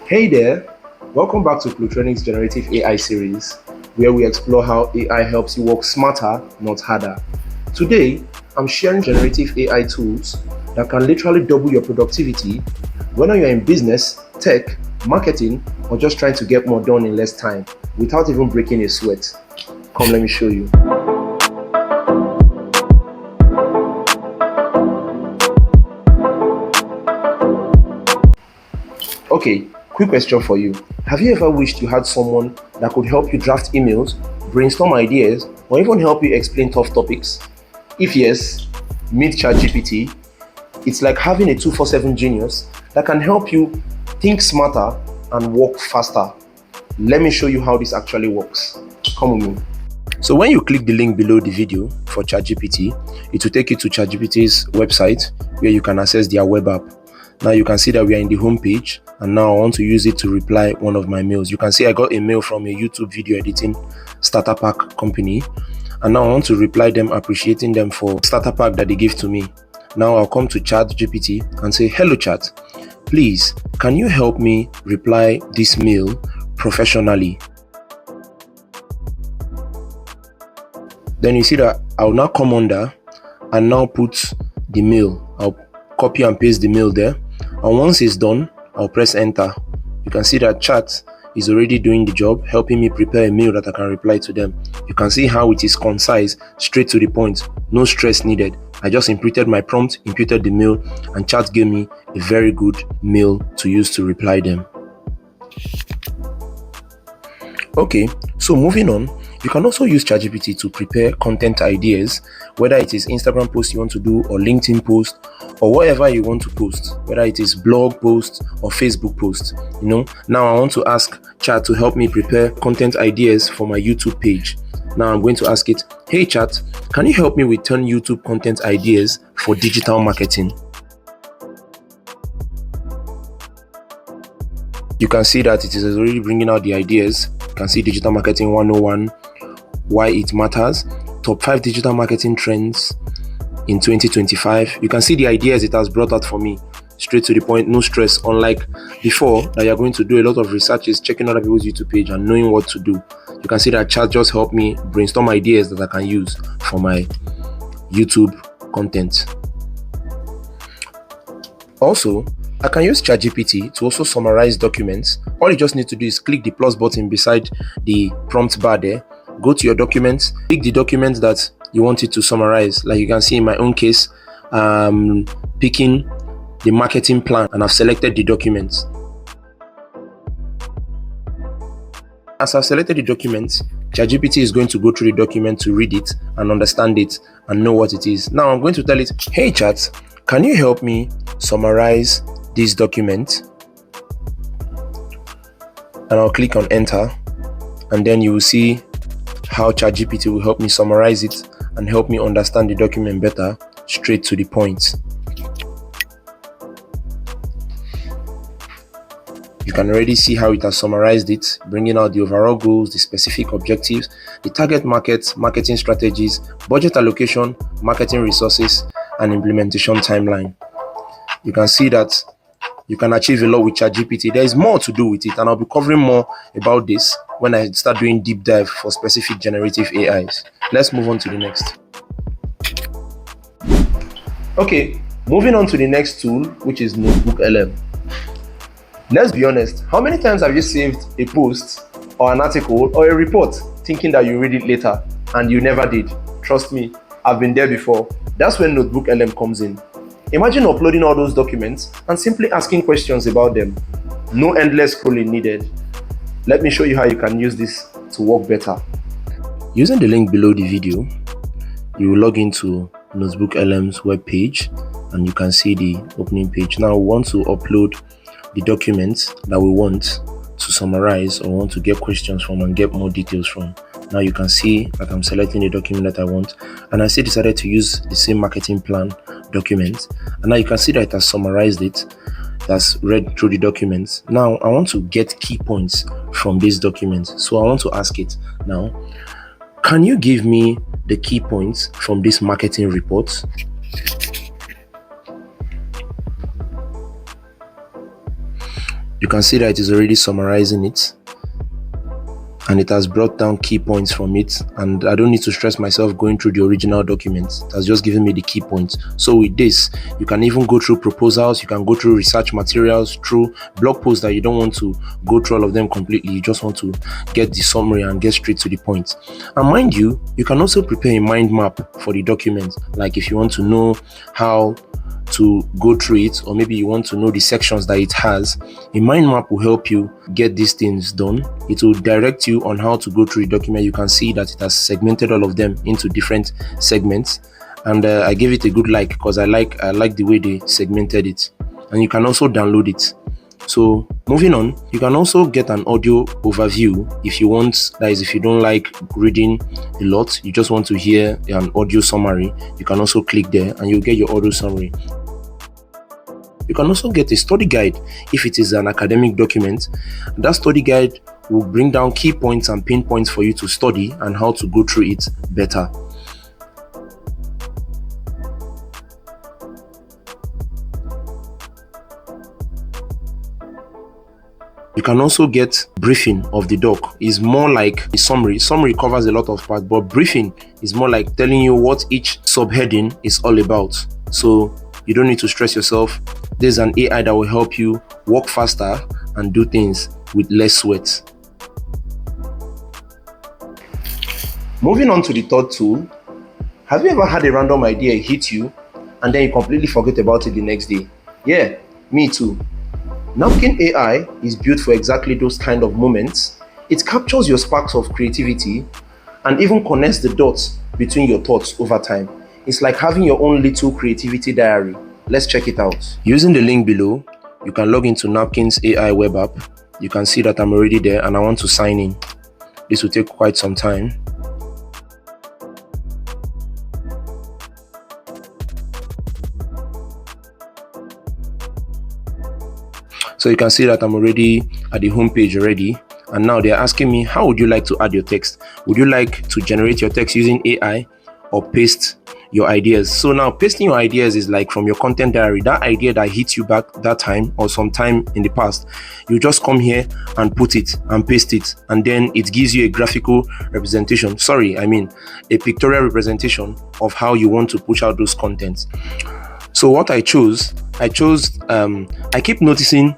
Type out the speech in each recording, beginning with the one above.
Hey there, welcome back to Plutronix Generative AI series, where we explore how AI helps you work smarter, not harder. Today, I'm sharing generative AI tools that can literally double your productivity, whether you're in business, tech, marketing, or just trying to get more done in less time, without even breaking a sweat. Come, let me show you. Okay, quick question for you. Have you ever wished you had someone that could help you draft emails, brainstorm ideas, or even help you explain tough topics? If yes, meet ChatGPT. It's like having a 247 genius that can help you think smarter and work faster. Let me show you how this actually works. Come with me. So when you click the link below the video for ChatGPT, it will take you to ChatGPT's website where you can access their web app. Now you can see that we are in the home page, and now I want to use it to reply one of my mails. You can see I got a mail from a YouTube video editing starter pack company, and now I want to reply them appreciating them for starter pack that they gave to me. Now I'll come to ChatGPT and say, hello chat, please can you help me reply this mail professionally? Then you see that I'll now come under and now put the mail. I'll copy and paste the mail there, and once it's done, I'll press enter. You can see that chat is already doing the job, helping me prepare a mail that I can reply to them. You can see how it is concise, straight to the point, no stress needed. I just inputted my prompt, inputted the mail, and chat gave me a very good mail to use to reply them. Okay, so moving on, you can also use ChatGPT to prepare content ideas, whether it is Instagram post you want to do, or LinkedIn post, or whatever you want to post, whether it is blog post or Facebook post. Now I want to ask Chat to help me prepare content ideas for my YouTube page. Now I'm going to ask it, hey Chat, can you help me with 10 YouTube content ideas for digital marketing? You can see that it is already bringing out the ideas. You can see Digital Marketing 101, why it matters, top 5 digital marketing trends in 2025. You can see the ideas it has brought out for me, straight to the point, no stress, unlike before that you're going to do a lot of researches, checking other people's YouTube page and knowing what to do. You can see that chat just helped me brainstorm ideas that I can use for my YouTube content. Also, I can use ChatGPT to also summarize documents. All you just need to do is click the plus button beside the prompt bar there, go to your documents, pick the documents that you want it to summarize. Like you can see in my own case, picking the marketing plan, and I've selected the documents. As I've selected the documents, ChatGPT is going to go through the document to read it and understand it and know what it is. Now I'm going to tell it, hey chat, can you help me summarize this document? And I'll click on enter, and then you will see how ChatGPT will help me summarize it and help me understand the document better, straight to the point. You can already see how it has summarized it, bringing out the overall goals, the specific objectives, the target markets, marketing strategies, budget allocation, marketing resources, and implementation timeline. You can see that you can achieve a lot with ChatGPT. There is more to do with it, and I'll be covering more about this when I start doing deep dive for specific generative AIs. Let's move on to the next. Okay, moving on to the next tool, which is NotebookLM. Let's be honest, how many times have you saved a post or an article or a report thinking that you read it later and you never did? Trust me, I've been there before. That's when NotebookLM comes in. Imagine uploading all those documents and simply asking questions about them. No endless scrolling needed. Let me show you how you can use this to work better. Using the link below the video, you will log into NotebookLM's web page, and you can see the opening page. Now we want to upload the documents that we want to summarize or want to get questions from and get more details from. Now you can see that I'm selecting the document that I want, and I still decided to use the same marketing plan document, and now you can see that it has summarized it, that's read through the documents. Now I want to get key points from this document, so I want to ask it now, can you give me the key points from this marketing report? You can see that it is already summarizing it, and it has brought down key points from it, and I don't need to stress myself going through the original document. It has just given me the key points. So with this, you can even go through proposals, you can go through research materials, through blog posts that you don't want to go through all of them completely. You just want to get the summary and get straight to the point. And mind you, you can also prepare a mind map for the document. Like if you want to know how to go through it, or maybe you want to know the sections that it has, a mind map will help you get these things done. It will direct you on how to go through the document. You can see that it has segmented all of them into different segments, and I gave it a good like because I like the way they segmented it. And you can also download it. So moving on, you can also get an audio overview if you want. That is, if you don't like reading a lot, you just want to hear an audio summary, you can also click there and you'll get your audio summary. You can also get a study guide if it is an academic document. That study guide will bring down key points and pinpoints for you to study and how to go through it better. You can also get briefing of the doc. It's more like a summary. Summary covers a lot of parts, but briefing is more like telling you what each subheading is all about. So you don't need to stress yourself. There's an AI that will help you work faster and do things with less sweat. Moving on to the third tool, have you ever had a random idea hit you and then you completely forget about it the next day? Yeah, me too. Napkin AI is built for exactly those kind of moments. It captures your sparks of creativity and even connects the dots between your thoughts over time. It's like having your own little creativity diary. Let's check it out. Using the link below, you can log into Napkin's AI web app. You can see that I'm already there and I want to sign in. This will take quite some time. So you can see that I'm already at the home page already, and now they're asking me, how would you like to add your text? Would you like to generate your text using AI or paste your ideas? So now pasting your ideas is like from your content diary, that idea that hit you back that time or sometime in the past. You just come here and put it and paste it, and then it gives you a graphical representation. A pictorial representation of how you want to push out those contents. So what I keep noticing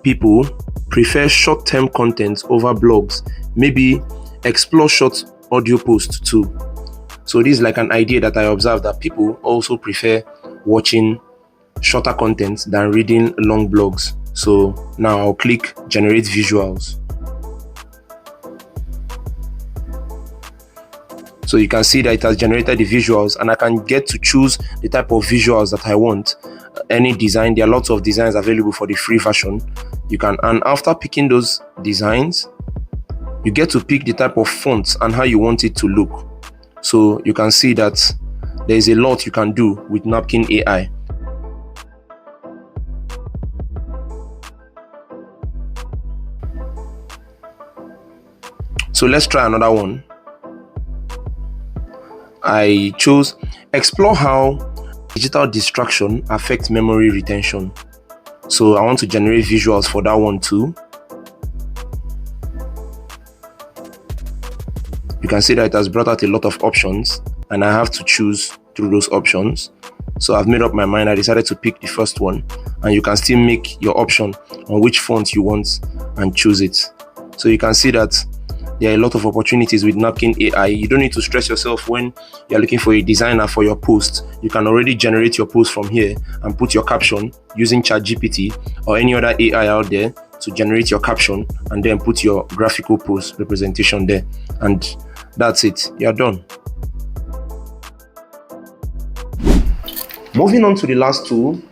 people prefer short-term content over blogs. Maybe explore short audio posts too. So this is like an idea that I observed, that people also prefer watching shorter content than reading long blogs. So now I'll click generate visuals. So you can see that it has generated the visuals, and I can get to choose the type of visuals that I want. Any design, there are lots of designs available for the free version. And after picking those designs, you get to pick the type of fonts and how you want it to look. So you can see that there is a lot you can do with Napkin AI. So let's try another one. I chose explore how digital distraction affects memory retention. So I want to generate visuals for that one too. You can see that it has brought out a lot of options, and I have to choose through those options. So I've made up my mind. I decided to pick the first one, and you can still make your option on which font you want and choose it. So you can see that there are a lot of opportunities with Napkin AI. You don't need to stress yourself when you're looking for a designer for your post. You can already generate your post from here and put your caption using Chipity or any other AI out there to generate your caption, and then put your graphical post representation there. And that's it. You're done. Moving on to the last tool.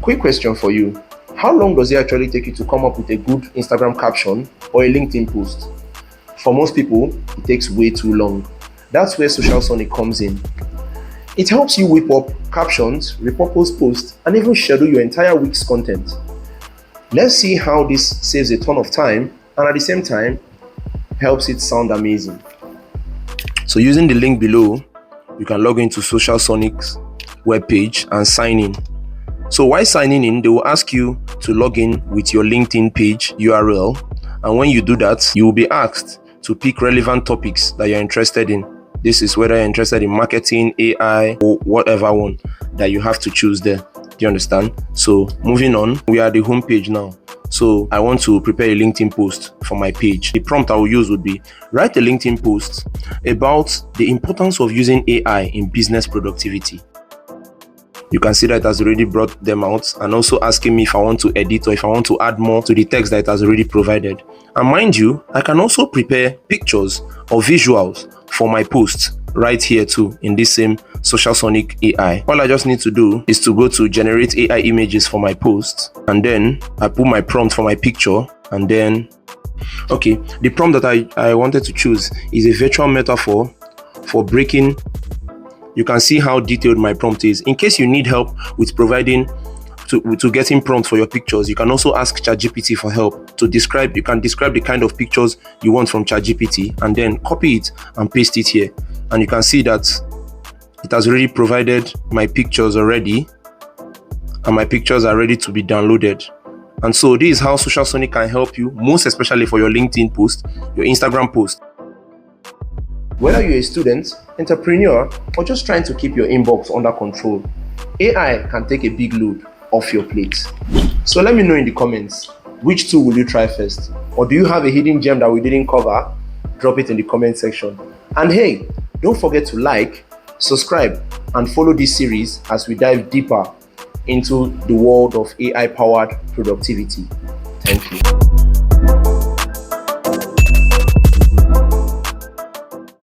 Quick question for you. How long does it actually take you to come up with a good Instagram caption or a LinkedIn post? For most people, it takes way too long. That's where Social Sonic comes in. It helps you whip up captions, repurpose posts, and even schedule your entire week's content. Let's see how this saves a ton of time and at the same time helps it sound amazing. So using the link below, you can log into Social Sonic's webpage and sign in. So while signing in, they will ask you to log in with your LinkedIn page URL. And when you do that, you will be asked to pick relevant topics that you're interested in. This is whether you're interested in marketing, AI, or whatever one that you have to choose there. Do you understand? So moving on, we are at the home page now. So I want to prepare a LinkedIn post for my page. The prompt I will use would be, write a LinkedIn post about the importance of using AI in business productivity. You can see that it has already brought them out, and also asking me if I want to edit or if I want to add more to the text that it has already provided. And mind you, I can also prepare pictures or visuals for my posts right here too in this same Supercharge AI. All I just need to do is to go to generate AI images for my post, and then I put my prompt for my picture, and then okay, the prompt that I wanted to choose is a virtual metaphor for breaking. You can see how detailed my prompt is. In case you need help with providing to getting prompts for your pictures, you can also ask ChatGPT for help to describe. You can describe the kind of pictures you want from ChatGPT and then copy it and paste it here. And you can see that it has already provided my pictures already, and my pictures are ready to be downloaded. And so this is how Supercharge can help you, most especially for your LinkedIn post, your Instagram post. Whether you're a student, entrepreneur, or just trying to keep your inbox under control, AI can take a big load off your plate. So let me know in the comments, which tool will you try first? Or do you have a hidden gem that we didn't cover? Drop it in the comment section. And hey, don't forget to like, subscribe, and follow this series as we dive deeper into the world of AI-powered productivity. Thank you.